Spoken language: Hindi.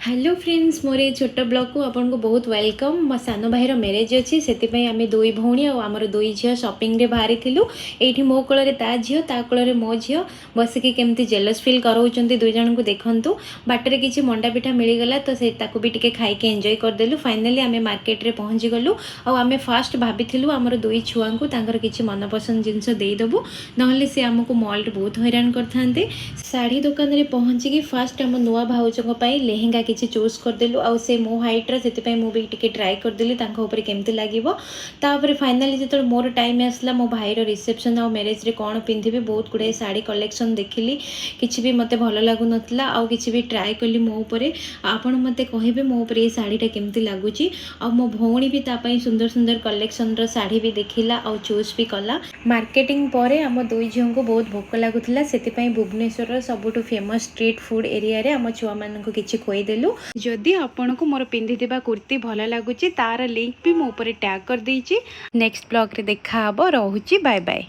हेलो फ्रेंड्स मोर ये छोट ब्लॉग को आपन को बहुत वेलकम। मो सान भाईर मैरेज अच्छी से आम दुई भौणी आमर दुई झी शॉपिंग रे बाहरी थिलु। एठी मो कोल ता झील ता कोल मो झील बसिकी केमती जेलस फील कराउछन्ती दुई जन को देखंतु। बाटर किछि मंडा पिठा मिलगला तो से ताकू भी टिके खाइके एंजॉय करदेलु। फाइनली आम मार्केट रे पहुंची गलु। आम फास्ट भाभी आमर दुई छुआ को तांकर किछि मनपसंद जिनस देदेबू नहले से आमको मॉल रे बहुत हैरान करथांते। साड़ी दुकान रे पहुंची फास्ट आम नुआ भाउजों लेहेंगा किसी चूज करदेलु आउ से मो हाइट्र से मुझे टिके ट्राए करदेली केमती लगे। फाइनाली जो मोर टाइम आसला मो भाईर रिसेप्शन आ मैरेज रे कौन पिंधि बहुत गुड़ाए साड़ी कलेक्शन देखिली किसी भी मते भल लगुन आउ किसी भी ट्राए कली मो उपरे। आपण मते कहिबे मो उपरे ये साड़ीटा केमती लगुची। आ मो भौणी भी तापाई सुंदर सुंदर कलेक्शन रो साड़ी भी देखिला आउ चूज भी कला। मार्केटिंग परे आम दुई झील को बहुत भोक लगुला से भुवनेश्वर सबुठ फेमस स्ट्रीट फूड एरिया रे आम छुआ मानक किछि खोईदेलु। जदि आपन को मोर पिंधिथिबा कुर्ती भल लगुची तार लिंक भी मो ऊपर टैग कर देइछि। नेक्स्ट ब्लॉग रे देखा हबो। रहूची बाय बाय।